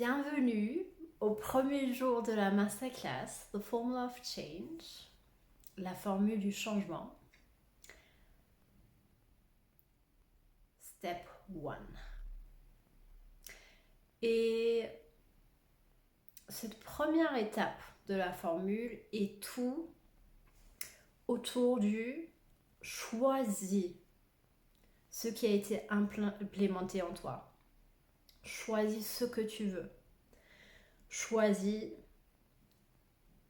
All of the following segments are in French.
Bienvenue au premier jour de la masterclass The Formula of Change, la formule du changement. Step 1. Et cette première étape de la formule est tout autour du choisis ce qui a été implémenté en toi. Choisis ce que tu veux. Choisis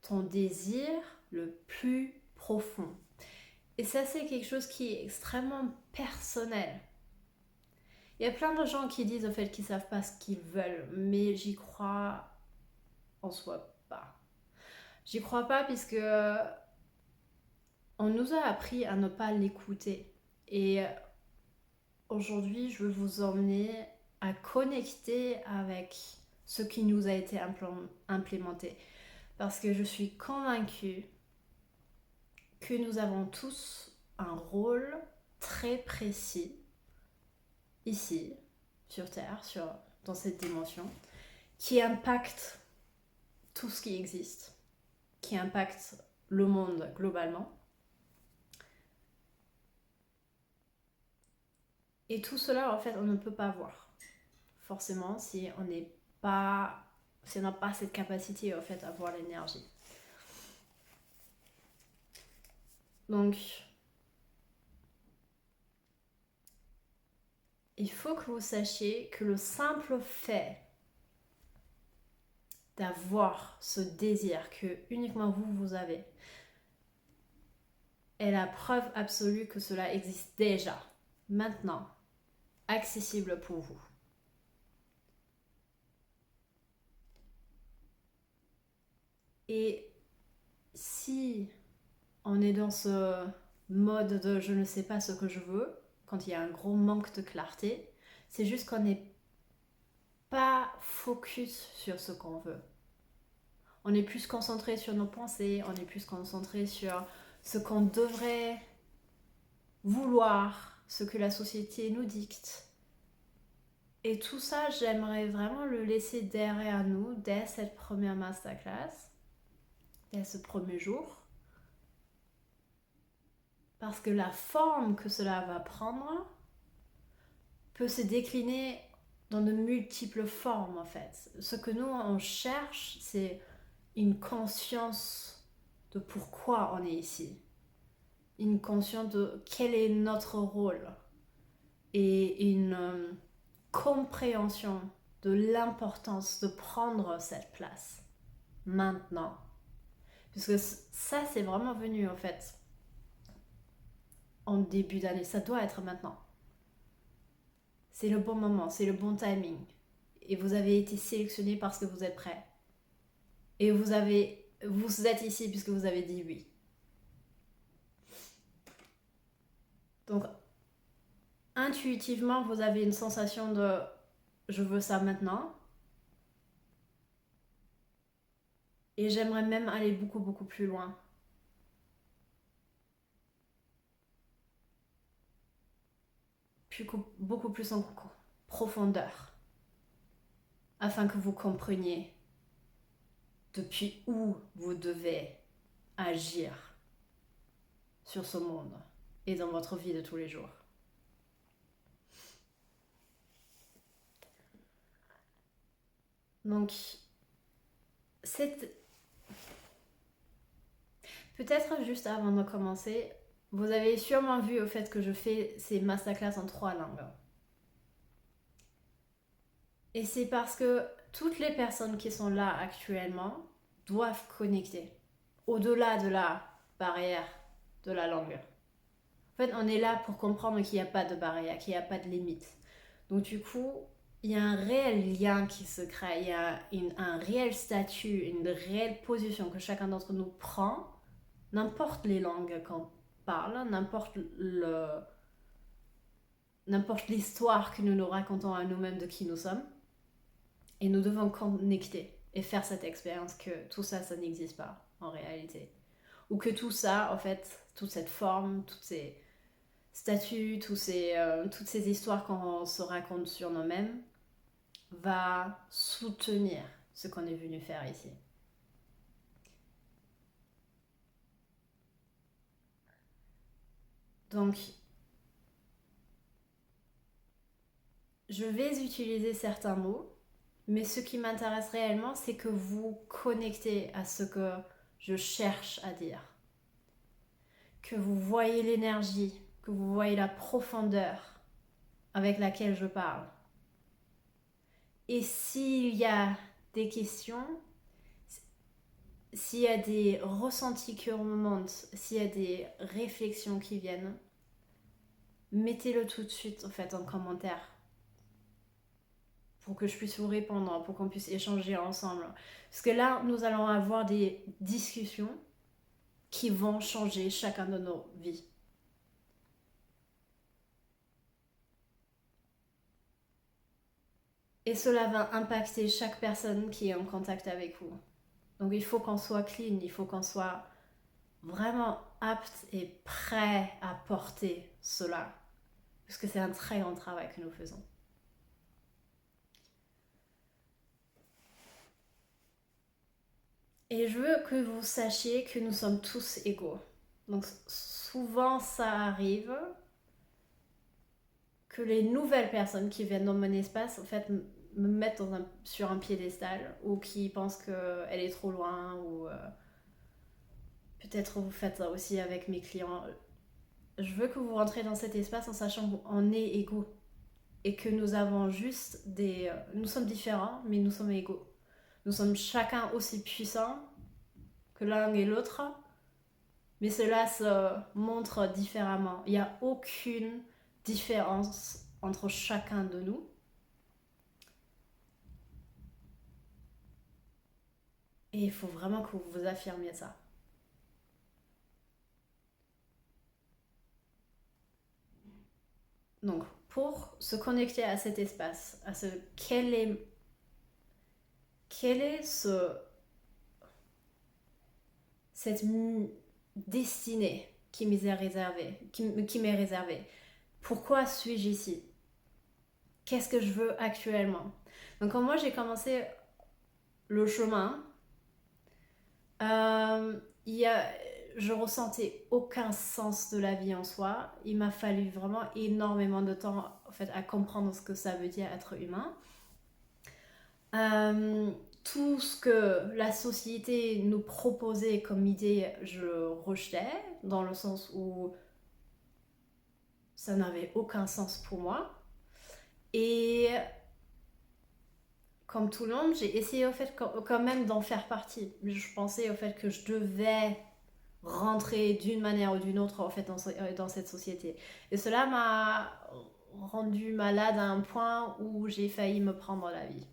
ton désir le plus profond. Et ça, c'est quelque chose qui est extrêmement personnel. Il y a plein de gens qui disent au fait qu'ils ne savent pas ce qu'ils veulent, mais j'y crois en soi pas. J'y crois pas puisque on nous a appris à ne pas l'écouter. Et aujourd'hui, je veux vous emmener à connecter avec ce qui nous a été implémenté. Parce que je suis convaincue que nous avons tous un rôle très précis ici, sur Terre, dans cette dimension, qui impacte tout ce qui existe, qui impacte le monde globalement. Et tout cela, en fait, on ne peut pas voir. Forcément, si on n'a pas cette capacité, en fait, à voir l'énergie. Donc, il faut que vous sachiez que le simple fait d'avoir ce désir que uniquement vous avez est la preuve absolue que cela existe déjà, maintenant, accessible pour vous. Et si on est dans ce mode de je ne sais pas ce que je veux, quand il y a un gros manque de clarté, c'est juste qu'on n'est pas focus sur ce qu'on veut. On est plus concentré sur nos pensées, on est plus concentré sur ce qu'on devrait vouloir, ce que la société nous dicte. Et tout ça, j'aimerais vraiment le laisser derrière nous dès cette première masterclass, dès ce premier jour. Parce que la forme que cela va prendre peut se décliner dans de multiples formes en fait. Ce que nous on cherche, c'est une conscience de pourquoi on est ici. Une conscience de quel est notre rôle. Et une compréhension de l'importance de prendre cette place maintenant. Puisque ça c'est vraiment venu en fait en début d'année, ça doit être maintenant. C'est le bon moment, c'est le bon timing. Et vous avez été sélectionné parce que vous êtes prêt. Et vous êtes ici puisque vous avez dit oui. Donc, intuitivement, vous avez une sensation de je veux ça maintenant. Et j'aimerais même aller beaucoup, beaucoup plus loin. Beaucoup plus en profondeur. Afin que vous compreniez depuis où vous devez agir sur ce monde et dans votre vie de tous les jours. Donc, peut-être juste avant de commencer, vous avez sûrement vu au fait que je fais ces masterclass en 3 langues. Et c'est parce que toutes les personnes qui sont là actuellement doivent connecter au-delà de la barrière de la langue. En fait, on est là pour comprendre qu'il n'y a pas de barrière, qu'il n'y a pas de limite. Donc du coup, il y a un réel lien qui se crée, il y a un réel statut, une réelle position que chacun d'entre nous prend, n'importe les langues qu'on parle, n'importe l'histoire que nous nous racontons à nous-mêmes de qui nous sommes. Et nous devons connecter et faire cette expérience que tout ça, ça n'existe pas en réalité. Ou que tout ça, en fait, toute cette forme, toutes ces statuts, toutes ces histoires qu'on se raconte sur nous-mêmes, va soutenir ce qu'on est venu faire ici. Donc, je vais utiliser certains mots, mais ce qui m'intéresse réellement, c'est que vous connectez à ce que je cherche à dire. Que vous voyez l'énergie, que vous voyez la profondeur avec laquelle je parle. Et s'il y a des questions, s'il y a des ressentis qui remontent, s'il y a des réflexions qui viennent, mettez-le tout de suite en fait en commentaire pour que je puisse vous répondre, pour qu'on puisse échanger ensemble. Parce que là, nous allons avoir des discussions qui vont changer chacun de nos vies. Et cela va impacter chaque personne qui est en contact avec vous. Donc il faut qu'on soit clean, il faut qu'on soit vraiment apte et prêt à porter cela. Parce que c'est un très grand travail que nous faisons. Et je veux que vous sachiez que nous sommes tous égaux. Donc souvent ça arrive que les nouvelles personnes qui viennent dans mon espace en fait me mettent sur un piédestal ou qui pensent qu'elle est trop loin ou peut-être vous faites ça aussi avec mes clients. Je veux que vous rentrez dans cet espace en sachant qu'on est égaux et que nous avons juste des... Nous sommes différents, mais nous sommes égaux. Nous sommes chacun aussi puissants que l'un et l'autre, mais cela se montre différemment. Il n'y a aucune différence entre chacun de nous. Et il faut vraiment que vous affirmiez ça. Donc, pour se connecter à cet espace, à ce quel est cette destinée qui m'est réservée. Pourquoi suis-je ici? Qu'est-ce que je veux actuellement? Donc quand moi j'ai commencé le chemin, je ressentais aucun sens de la vie en soi. Il m'a fallu vraiment énormément de temps en fait, à comprendre ce que ça veut dire être humain. Tout ce que la société nous proposait comme idée, je rejetais, dans le sens où ça n'avait aucun sens pour moi. Et comme tout le monde, j'ai essayé au fait quand même d'en faire partie. Je pensais au fait que je devais rentrer d'une manière ou d'une autre en fait dans cette société. Et cela m'a rendu malade à un point où j'ai failli me prendre la vie.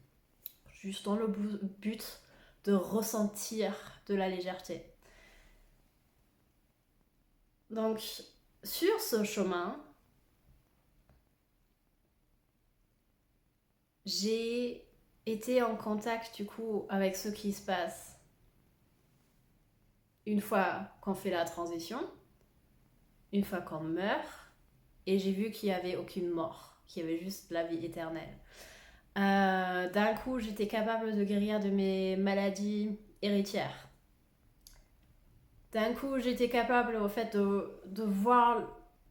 Juste dans le but de ressentir de la légèreté. Donc, sur ce chemin, j'ai été en contact du coup avec ce qui se passe une fois qu'on fait la transition, une fois qu'on meurt, et j'ai vu qu'il n'y avait aucune mort, qu'il y avait juste la vie éternelle. D'un coup, j'étais capable de guérir de mes maladies héritières. D'un coup, j'étais capable au fait de voir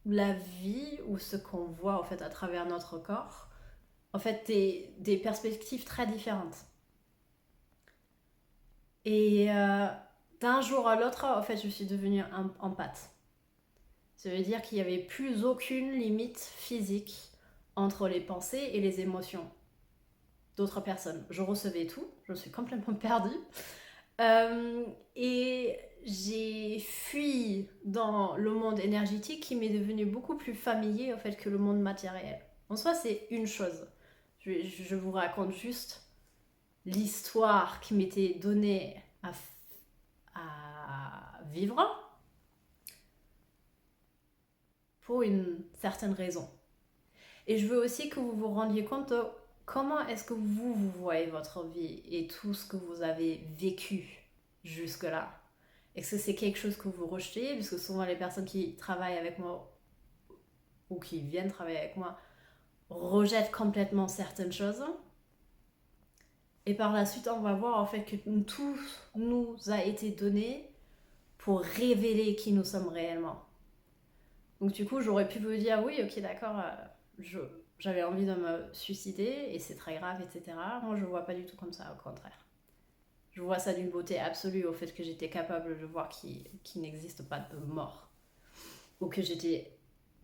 la vie ou ce qu'on voit en fait à travers notre corps, en fait des perspectives très différentes. Et d'un jour à l'autre, en fait, je suis devenue empathe. Ça veut dire qu'il n'y avait plus aucune limite physique entre les pensées et les émotions d'autres personnes. Je recevais tout, je me suis complètement perdue. Et j'ai fui dans le monde énergétique qui m'est devenu beaucoup plus familier en fait, que le monde matériel. En soi, c'est une chose. Je vous raconte juste l'histoire qui m'était donnée à vivre pour une certaine raison. Et je veux aussi que vous vous rendiez compte de comment est-ce que vous voyez votre vie et tout ce que vous avez vécu jusque-là. Est-ce que c'est quelque chose que vous rejetez? Parce que souvent les personnes qui travaillent avec moi ou qui viennent travailler avec moi rejettent complètement certaines choses. Et par la suite, on va voir en fait que tout nous a été donné pour révéler qui nous sommes réellement. Donc du coup, j'aurais pu vous dire, oui, ok, d'accord, j'avais envie de me suicider et c'est très grave, etc. Moi, je vois pas du tout comme ça, au contraire. Je vois ça d'une beauté absolue au fait que j'étais capable de voir qu'il n'existe pas de mort. Ou que j'étais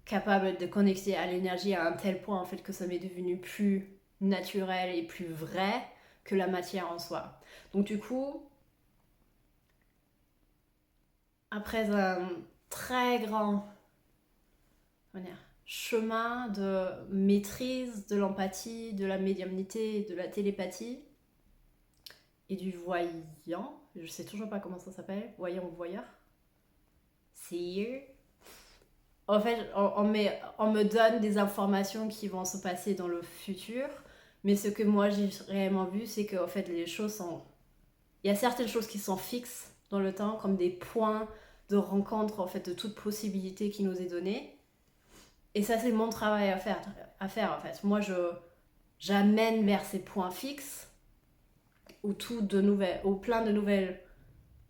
capable de connecter à l'énergie à un tel point en fait que ça m'est devenu plus naturel et plus vrai que la matière en soi. Donc du coup, après un très grand chemin de maîtrise de l'empathie, de la médiumnité, de la télépathie et du voyant, je sais toujours pas comment ça s'appelle, voyant ou voyeur, seer. En fait, on me donne des informations qui vont se passer dans le futur, mais ce que moi j'ai réellement vu, c'est que en fait, les choses sont... Il y a certaines choses qui sont fixes dans le temps, comme des points de rencontre en fait, de toute possibilité qui nous est donnée. Et ça, c'est mon travail à faire en fait. Moi, j'amène vers ces points fixes où, où plein de nouvelles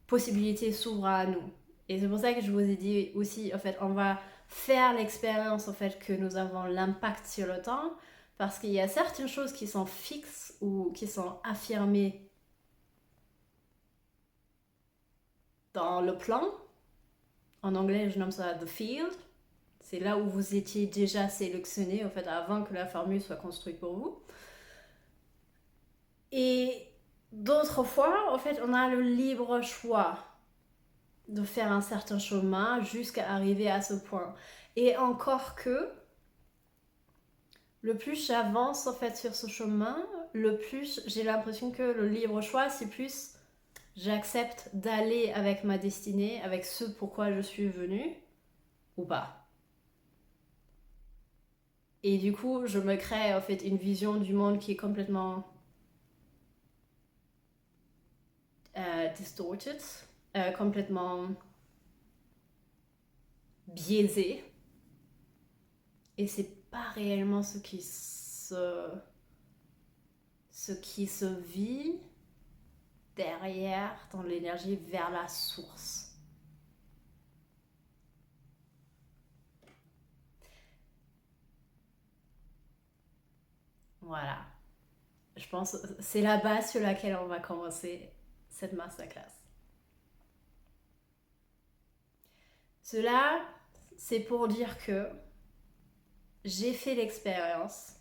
possibilités s'ouvrent à nous. Et c'est pour ça que je vous ai dit aussi, en fait, on va faire l'expérience en fait que nous avons l'impact sur le temps, parce qu'il y a certaines choses qui sont fixes ou qui sont affirmées dans le plan. En anglais, je nomme ça the field. C'est là où vous étiez déjà sélectionné en fait avant que la formule soit construite pour vous. Et d'autres fois, en fait, on a le libre choix de faire un certain chemin jusqu'à arriver à ce point. Et encore que, le plus j'avance en fait sur ce chemin, le plus j'ai l'impression que le libre choix, c'est plus j'accepte d'aller avec ma destinée, avec ce pourquoi je suis venue, ou pas. Et du coup, je me crée en fait une vision du monde qui est complètement distorted, complètement biaisée. Et c'est pas réellement ce qui se vit derrière dans l'énergie vers la source. Voilà. Je pense que c'est la base sur laquelle on va commencer cette masterclass. Cela, c'est pour dire que j'ai fait l'expérience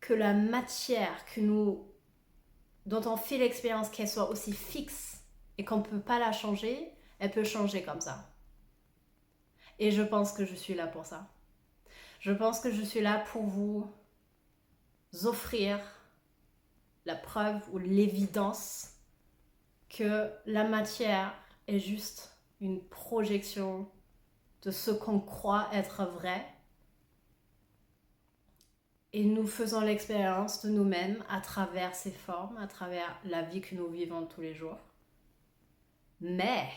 que la matière dont on fait l'expérience, qu'elle soit aussi fixe et qu'on ne peut pas la changer, elle peut changer comme ça. Et je pense que je suis là pour ça. Je pense que je suis là pour vous offrir la preuve ou l'évidence que la matière est juste une projection de ce qu'on croit être vrai. Et nous faisons l'expérience de nous-mêmes à travers ces formes, à travers la vie que nous vivons tous les jours. Mais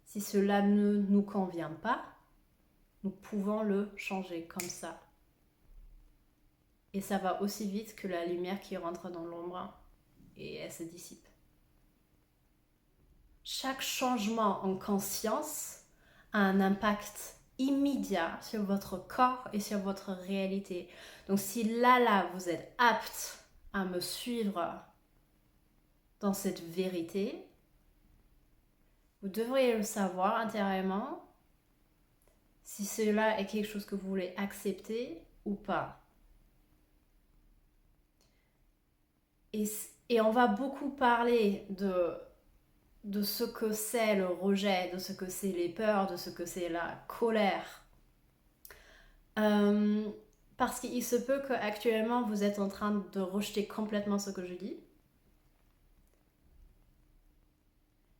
si cela ne nous convient pas, nous pouvons le changer comme ça. Et ça va aussi vite que la lumière qui rentre dans l'ombre et elle se dissipe. Chaque changement en conscience a un impact immédiat sur votre corps et sur votre réalité. Donc si là, vous êtes apte à me suivre dans cette vérité, vous devriez le savoir intérieurement si cela est quelque chose que vous voulez accepter ou pas. Et on va beaucoup parler de ce que c'est le rejet, de ce que c'est les peurs, de ce que c'est la colère. Parce qu'il se peut qu'actuellement vous êtes en train de rejeter complètement ce que je dis.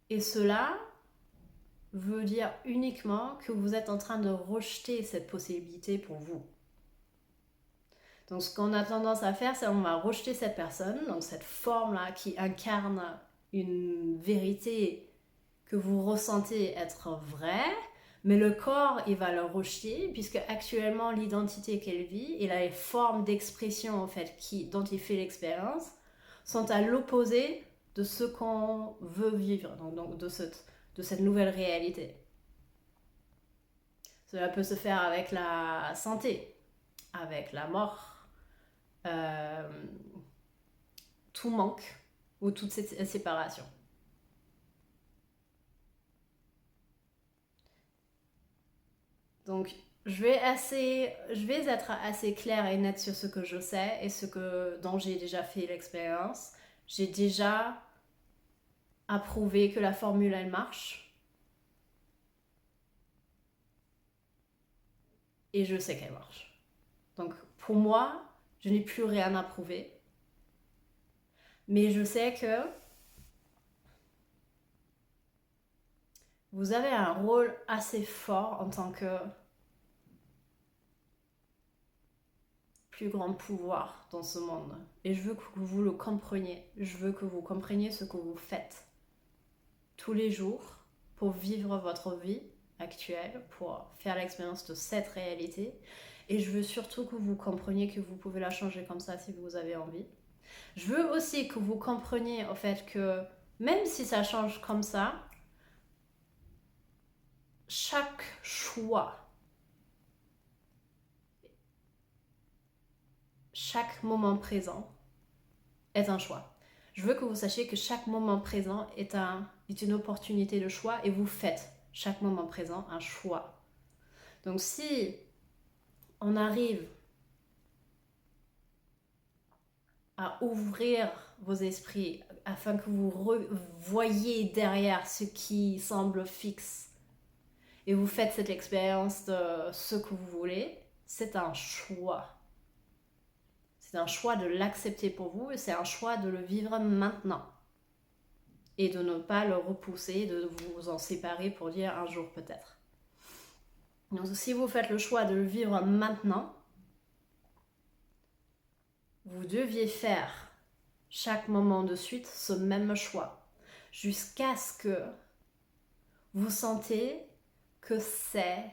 Et cela veut dire uniquement que vous êtes en train de rejeter cette possibilité pour vous. Donc ce qu'on a tendance à faire, c'est qu'on va rejeter cette personne, donc cette forme-là qui incarne une vérité que vous ressentez être vraie, Mais le corps, il va le rejeter, puisque actuellement, l'identité qu'elle vit et les formes d'expression en fait, dont il fait l'expérience sont à l'opposé de ce qu'on veut vivre, donc de cette nouvelle réalité. Cela peut se faire avec la santé, avec la mort, tout manque ou toute cette séparation. Donc, je vais être assez claire et nette sur ce que je sais et dont j'ai déjà fait l'expérience. J'ai déjà approuvé que la formule, elle marche. Et je sais qu'elle marche. Donc, pour moi, je n'ai plus rien à prouver. Mais je sais que vous avez un rôle assez fort en tant que plus grand pouvoir dans ce monde. Et je veux que vous le compreniez. Je veux que vous compreniez ce que vous faites tous les jours pour vivre votre vie actuelle, pour faire l'expérience de cette réalité. Et je veux surtout que vous compreniez que vous pouvez la changer comme ça si vous avez envie. Je veux aussi que vous compreniez en fait que même si ça change comme ça, chaque choix, chaque moment présent est un choix. Je veux que vous sachiez que chaque moment présent est une opportunité de choix et vous faites chaque moment présent un choix. Donc si on arrive à ouvrir vos esprits afin que vous voyez derrière ce qui semble fixe et vous faites cette expérience de ce que vous voulez, c'est un choix. C'est un choix de l'accepter pour vous et c'est un choix de le vivre maintenant. Et de ne pas le repousser, de vous en séparer pour dire un jour peut-être. Donc si vous faites le choix de le vivre maintenant, vous deviez faire chaque moment de suite ce même choix. Jusqu'à ce que vous sentez que c'est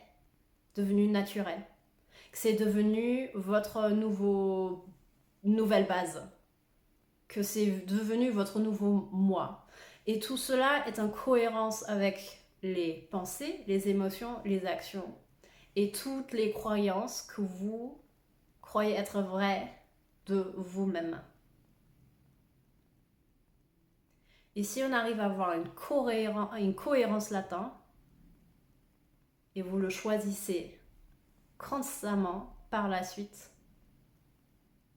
devenu naturel. Que c'est devenu votre nouvelle base. Que c'est devenu votre nouveau moi. Et tout cela est en cohérence avec les pensées, les émotions, les actions et toutes les croyances que vous croyez être vraies de vous-même. Et si on arrive à avoir une cohérence là-dedans, et vous le choisissez constamment par la suite,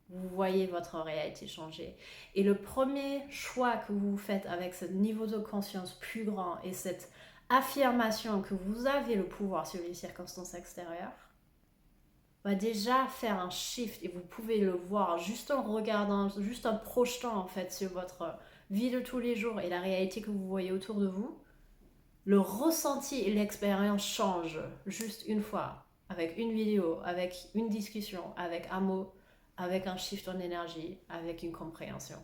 vous voyez votre réalité changer. Et le premier choix que vous faites avec ce niveau de conscience plus grand et cette affirmation que vous avez le pouvoir sur les circonstances extérieures, va déjà faire un shift et vous pouvez le voir juste en regardant, juste en projetant en fait sur votre vie de tous les jours et la réalité que vous voyez autour de vous. Le ressenti et l'expérience changent juste une fois, avec une vidéo, avec une discussion, avec un mot, avec un shift en énergie, avec une compréhension.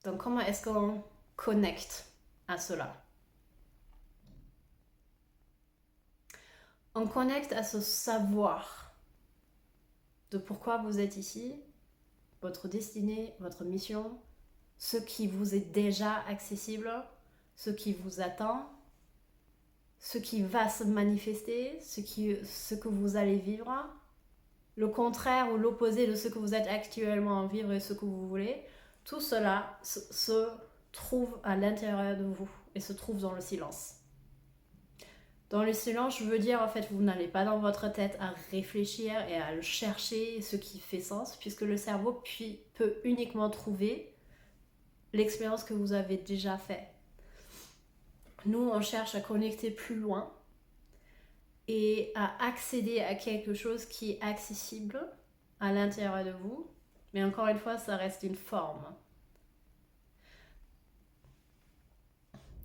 Donc comment est-ce qu'on connecte à cela? On connecte à ce savoir de pourquoi vous êtes ici, votre destinée, votre mission, ce qui vous est déjà accessible, ce qui vous attend, ce qui va se manifester, ce que vous allez vivre, le contraire ou l'opposé de ce que vous êtes actuellement en vivre et ce que vous voulez, tout cela se trouve à l'intérieur de vous et se trouve dans le silence. Dans le silence, je veux dire, en fait, vous n'allez pas dans votre tête à réfléchir et à le chercher, ce qui fait sens, puisque le cerveau peut uniquement trouver l'expérience que vous avez déjà faite. Nous, on cherche à connecter plus loin et à accéder à quelque chose qui est accessible à l'intérieur de vous. Mais encore une fois, ça reste une forme.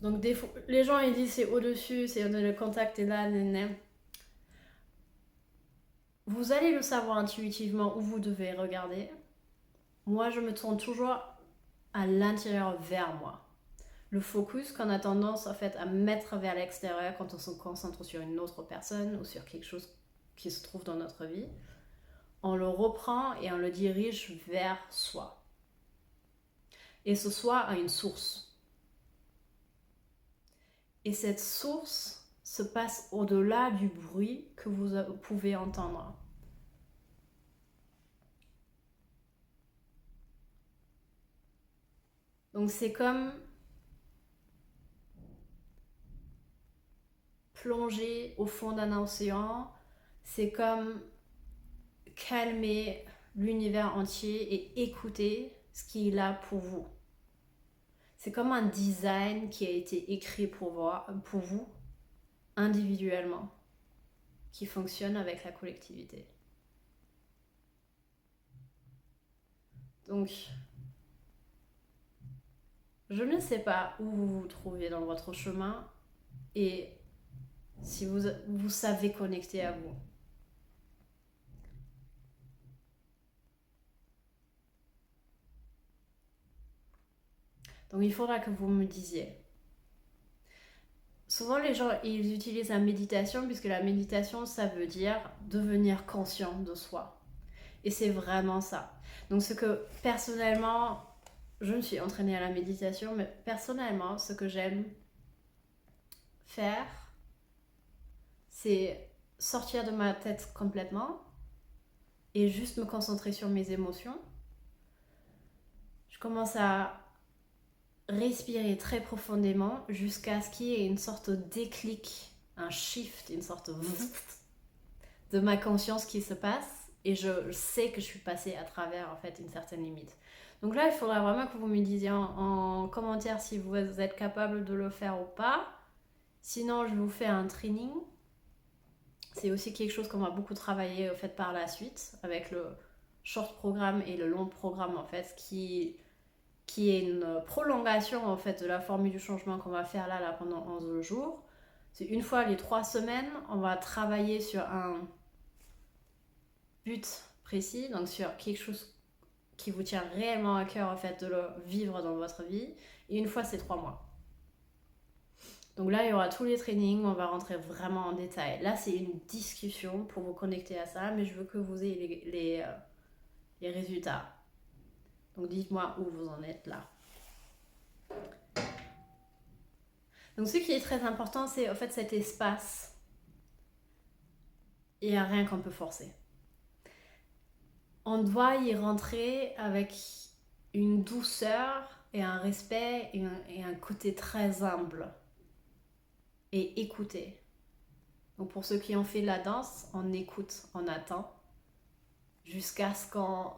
Donc des fois, les gens ils disent c'est au-dessus, c'est le contact est là, néné. Vous allez le savoir intuitivement où vous devez regarder. moi je me tourne toujours à l'intérieur vers moi. Le focus qu'on a tendance en fait à mettre vers l'extérieur quand on se concentre sur une autre personne ou sur quelque chose qui se trouve dans notre vie, on le reprend et on le dirige vers soi. Et ce soi a une source. Et cette source se passe au-delà du bruit que vous pouvez entendre. Donc c'est comme plonger au fond d'un océan, c'est comme calmer l'univers entier et écouter ce qu'il a pour vous. C'est comme un design qui a été écrit pour vous individuellement, qui fonctionne avec la collectivité. Donc, je ne sais pas où vous vous trouvez dans votre chemin et si vous savez connecter à vous. Donc il faudra que vous me disiez. Souvent les gens ils utilisent la méditation puisque la méditation ça veut dire devenir conscient de soi. Et c'est vraiment ça. Donc ce que personnellement, je me suis entraînée à la méditation, mais personnellement ce que j'aime faire, c'est sortir de ma tête complètement et juste me concentrer sur mes émotions. Je commence à respirer très profondément jusqu'à ce qu'il y ait une sorte de déclic, un shift, une sorte de ma conscience qui se passe et je sais que je suis passée à travers en fait une certaine limite. Donc là, il faudra vraiment que vous me disiez en commentaire si vous êtes capable de le faire ou pas. Sinon, je vous fais un training. C'est aussi quelque chose qu'on va beaucoup travailler en fait par la suite avec le short programme et le long programme en fait qui est une prolongation en fait de la formule du changement qu'on va faire là pendant 11 jours. C'est une fois les 3 semaines, on va travailler sur un but précis, donc sur quelque chose qui vous tient réellement à cœur en fait de le vivre dans votre vie. Et une fois c'est 3 mois. Donc là il y aura tous les trainings, on va rentrer vraiment en détail. Là c'est une discussion pour vous connecter à ça, mais je veux que vous ayez les résultats. Donc dites-moi où vous en êtes là. Donc ce qui est très important, c'est en fait cet espace. Il n'y a rien qu'on peut forcer. On doit y rentrer avec une douceur et un respect et un côté très humble. Et écouter. Donc pour ceux qui ont fait la danse, on écoute, on attend, jusqu'à ce qu'on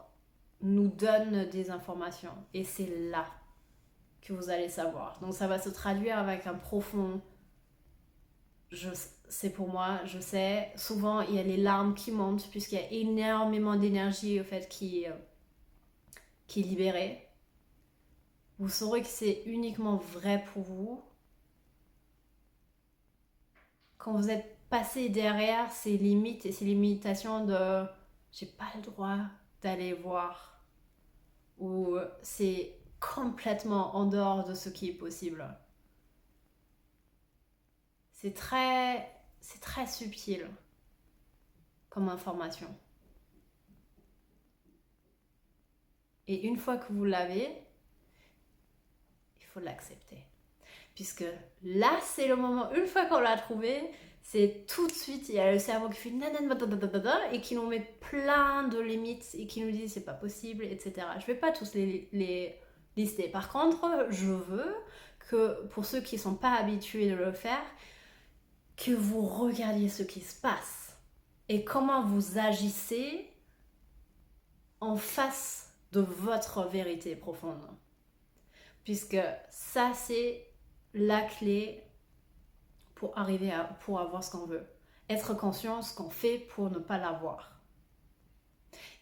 nous donne des informations. Et c'est là que vous allez savoir. Donc ça va se traduire avec un profond... C'est pour moi, je sais, souvent il y a les larmes qui montent puisqu'il y a énormément d'énergie au fait qui est libérée. Vous saurez que c'est uniquement vrai pour vous quand vous êtes passé derrière ces limites et ces limitations de j'ai pas le droit d'aller voir ou c'est complètement en dehors de ce qui est possible. C'est très subtil comme information. Et une fois que vous l'avez, il faut l'accepter. Puisque là, c'est le moment, une fois qu'on l'a trouvé, c'est tout de suite, il y a le cerveau qui fait nanana et qui nous met plein de limites et qui nous dit c'est pas possible, etc. Je vais pas tous les lister. Par contre, je veux que pour ceux qui sont pas habitués de le faire, que vous regardiez ce qui se passe et comment vous agissez en face de votre vérité profonde. Puisque ça, c'est la clé pour arriver pour avoir ce qu'on veut. Être conscient de ce qu'on fait pour ne pas l'avoir.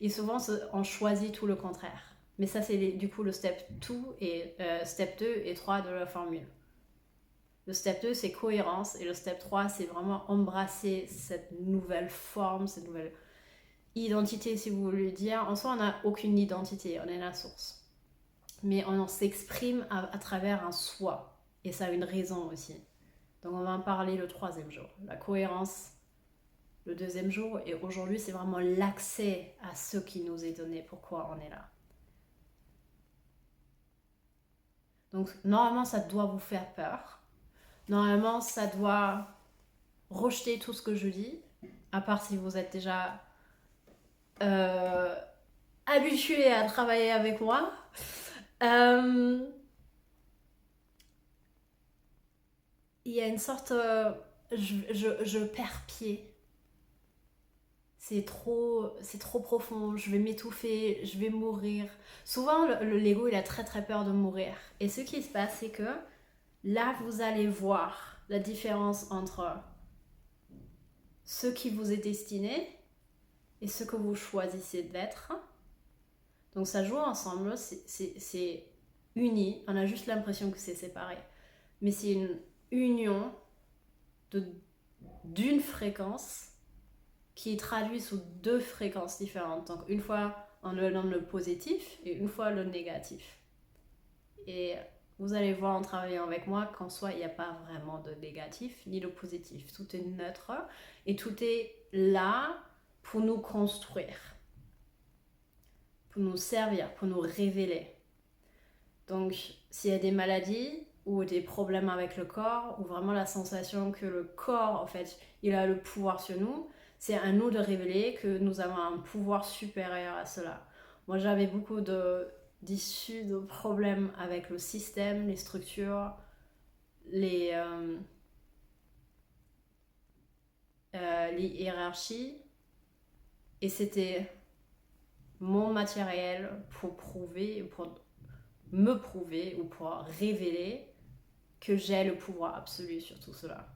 Et souvent, on choisit tout le contraire. Mais ça, c'est du coup le step 2 et 3 de la formule. Le step 2, c'est cohérence. Et le step 3, c'est vraiment embrasser cette nouvelle forme, identité, si vous voulez dire. En soi, on n'a aucune identité, on est la source. Mais on s'exprime à travers un soi. Et ça a une raison aussi. Donc on va en parler le 3e jour. La cohérence, le 2e jour. Et aujourd'hui, c'est vraiment l'accès à ce qui nous est donné, pourquoi on est là. Donc normalement, ça doit vous faire peur. Normalement, ça doit rejeter tout ce que je dis. À part si vous êtes déjà habitué à travailler avec moi. Il y a une sorte... je perds pied. C'est trop profond, je vais m'étouffer, je vais mourir. Souvent, l'ego, il a très très peur de mourir. Et ce qui se passe, c'est que là, vous allez voir la différence entre ce qui vous est destiné et ce que vous choisissez d'être. Donc ça joue ensemble, c'est uni. On a juste l'impression que c'est séparé. Mais c'est une union d'une fréquence qui est traduite sous 2 fréquences différentes. Donc une fois on le nomme le positif et une fois le négatif. Et vous allez voir en travaillant avec moi qu'en soi il n'y a pas vraiment de négatif ni de positif. Tout est neutre et tout est là pour nous construire, pour nous servir, pour nous révéler. Donc s'il y a des maladies ou des problèmes avec le corps, ou vraiment la sensation que le corps en fait il a le pouvoir sur nous, c'est à nous de révéler que nous avons un pouvoir supérieur à cela. Moi, j'avais beaucoup d'issues de problèmes avec le système, les structures, les hiérarchies. Et c'était mon matériel pour me prouver ou pour révéler que j'ai le pouvoir absolu sur tout cela.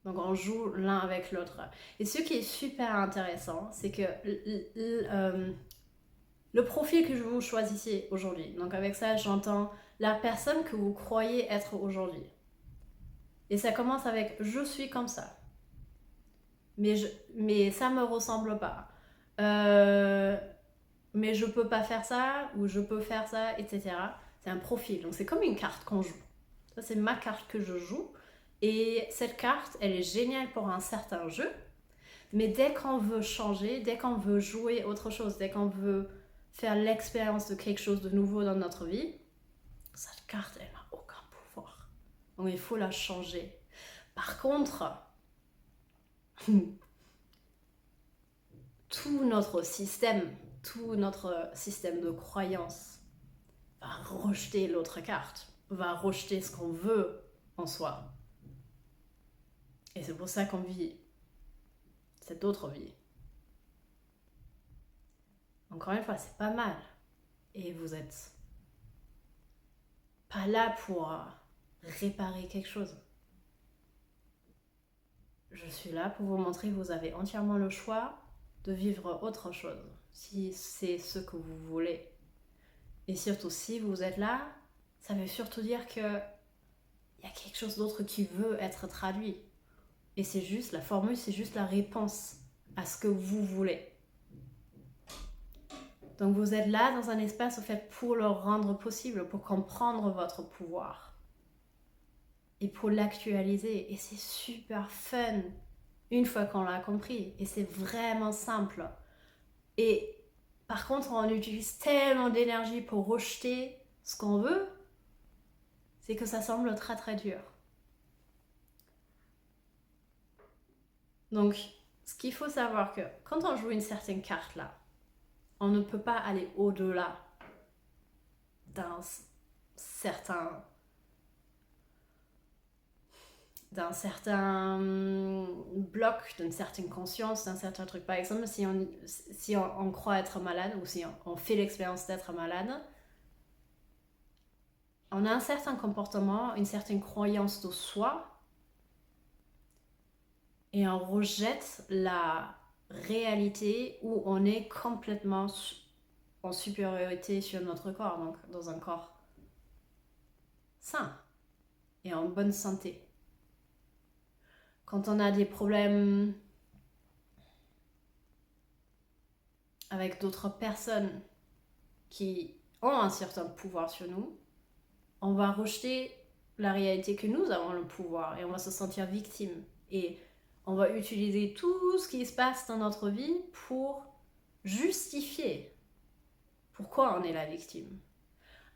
Donc on joue l'un avec l'autre. Et ce qui est super intéressant, c'est que le profil que vous choisissez aujourd'hui, donc avec ça j'entends la personne que vous croyez être aujourd'hui. Et ça commence avec je suis comme ça. Mais ça me ressemble pas. Mais je peux pas faire ça, ou je peux faire ça, etc. C'est un profil. Donc c'est comme une carte qu'on joue. Ça c'est ma carte que je joue. Et cette carte, elle est géniale pour un certain jeu, mais dès qu'on veut changer, dès qu'on veut jouer autre chose, dès qu'on veut faire l'expérience de quelque chose de nouveau dans notre vie, cette carte, elle n'a aucun pouvoir. Donc il faut la changer. Par contre, tout notre système de croyance va rejeter l'autre carte, va rejeter ce qu'on veut en soi. Et c'est pour ça qu'on vit cette autre vie. Encore une fois, c'est pas mal. Et vous êtes pas là pour réparer quelque chose. Je suis là pour vous montrer que vous avez entièrement le choix de vivre autre chose, si c'est ce que vous voulez. Et surtout, si vous êtes là, ça veut surtout dire qu'il y a quelque chose d'autre qui veut être traduit. Et c'est juste, la formule, c'est juste la réponse à ce que vous voulez. Donc vous êtes là dans un espace au fait pour le rendre possible, pour comprendre votre pouvoir. Et pour l'actualiser. Et c'est super fun une fois qu'on l'a compris. Et c'est vraiment simple. Et par contre, on utilise tellement d'énergie pour rejeter ce qu'on veut, c'est que ça semble très très dur. Donc, ce qu'il faut savoir que quand on joue une certaine carte là, on ne peut pas aller au-delà d'un certain bloc, d'une certaine conscience, d'un certain truc. Par exemple, si on croit être malade ou si on fait l'expérience d'être malade, on a un certain comportement, une certaine croyance de soi et on rejette la réalité où on est complètement en supériorité sur notre corps, donc dans un corps sain et en bonne santé. Quand on a des problèmes avec d'autres personnes qui ont un certain pouvoir sur nous, on va rejeter la réalité que nous avons le pouvoir et on va se sentir victime. Et on va utiliser tout ce qui se passe dans notre vie pour justifier pourquoi on est la victime.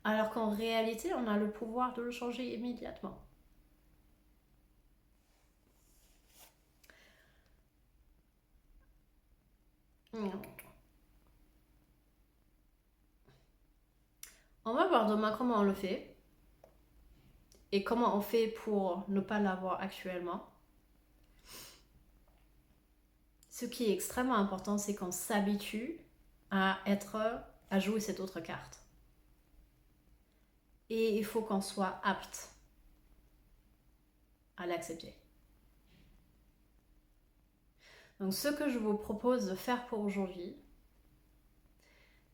Alors qu'en réalité, on a le pouvoir de le changer immédiatement. On va voir demain comment on le fait et comment on fait pour ne pas l'avoir actuellement. Ce qui est extrêmement important, c'est qu'on s'habitue à jouer cette autre carte. Et il faut qu'on soit apte à l'accepter. Donc ce que je vous propose de faire pour aujourd'hui,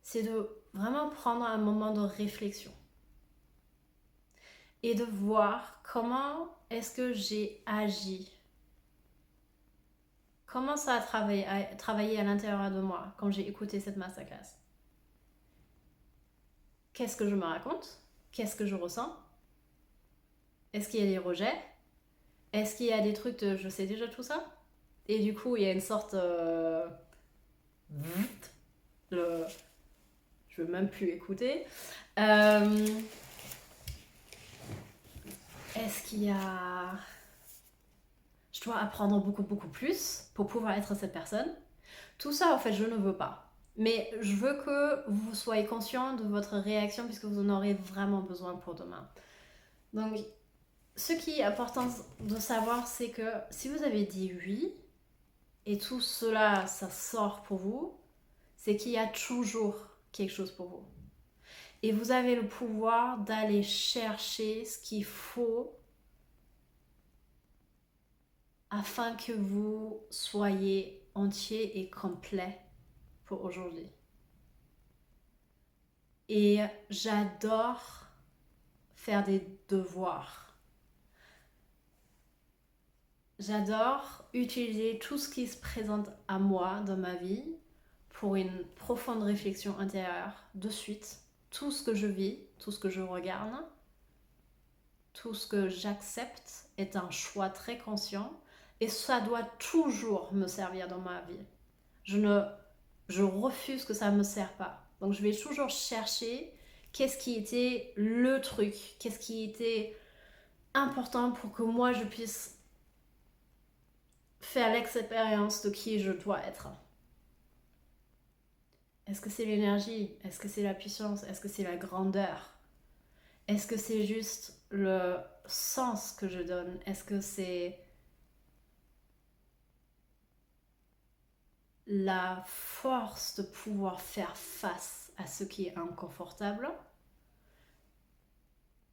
c'est de vraiment prendre un moment de réflexion et de voir comment est-ce que j'ai agi. Comment ça a travaillé à l'intérieur de moi quand j'ai écouté cette masterclass. Qu'est-ce que je me raconte? Qu'est-ce que je ressens? Est-ce qu'il y a des rejets? Est-ce qu'il y a des trucs de je sais déjà tout ça? Et du coup, il y a une sorte... je veux même plus écouter. Est-ce qu'il y a... Je dois apprendre beaucoup plus pour pouvoir être cette personne. Tout ça, en fait, je ne veux pas. Mais je veux que vous soyez conscient de votre réaction puisque vous en aurez vraiment besoin pour demain. Donc, ce qui est important de savoir, c'est que si vous avez dit oui, et tout cela, ça sort pour vous, c'est qu'il y a toujours quelque chose pour vous. Et vous avez le pouvoir d'aller chercher ce qu'il faut afin que vous soyez entier et complet pour aujourd'hui. Et j'adore faire des devoirs. J'adore utiliser tout ce qui se présente à moi dans ma vie pour une profonde réflexion intérieure de suite. Tout ce que je vis, tout ce que je regarde, tout ce que j'accepte est un choix très conscient et ça doit toujours me servir dans ma vie. Je refuse que ça ne me sert pas. Donc je vais toujours chercher qu'est-ce qui était le truc, qu'est-ce qui était important pour que moi je puisse faire l'expérience de qui je dois être. Est-ce que c'est l'énergie? Est-ce que c'est la puissance? Est-ce que c'est la grandeur? Est-ce que c'est juste le sens que je donne? Est-ce que c'est la force de pouvoir faire face à ce qui est inconfortable?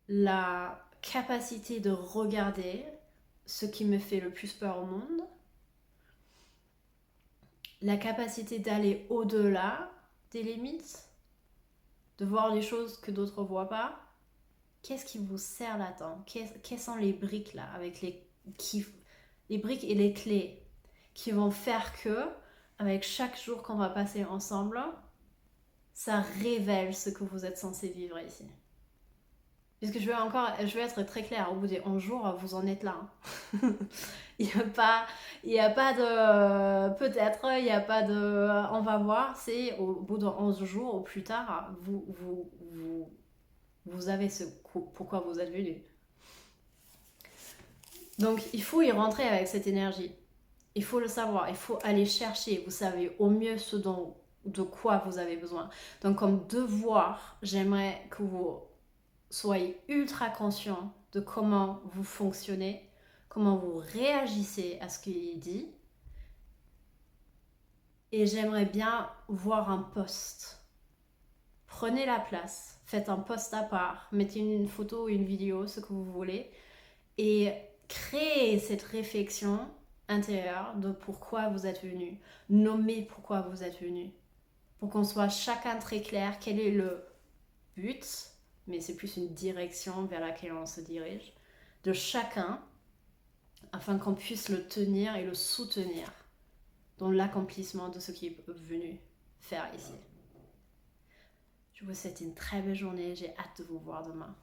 La capacité de regarder ce qui me fait le plus peur au monde? La capacité d'aller au-delà des limites? De voir les choses que d'autres ne voient pas? Qu'est-ce qui vous sert là-dedans? Quelles sont les briques là, avec les briques et les clés qui vont faire que, avec chaque jour qu'on va passer ensemble, ça révèle ce que vous êtes censé vivre ici. Puisque je vais être très claire, au bout des 11 jours, vous en êtes là. Il n'y a pas de peut-être, il n'y a pas de on va voir, c'est au bout de 11 jours ou plus tard, vous avez ce pourquoi vous êtes venu. Donc il faut y rentrer avec cette énergie. Il faut le savoir, il faut aller chercher, vous savez au mieux de quoi vous avez besoin. Donc comme devoir, j'aimerais que vous soyez ultra conscient de comment vous fonctionnez, comment vous réagissez à ce qui est dit. Et j'aimerais bien voir un post. Prenez la place, faites un post à part, mettez une photo, une vidéo, ce que vous voulez, et créez cette réflexion intérieure de pourquoi vous êtes venu. Nommez pourquoi vous êtes venu. Pour qu'on soit chacun très clair quel est le but, mais c'est plus une direction vers laquelle on se dirige, de chacun, afin qu'on puisse le tenir et le soutenir dans l'accomplissement de ce qui est venu faire ici. Je vous souhaite une très belle journée. J'ai hâte de vous voir demain.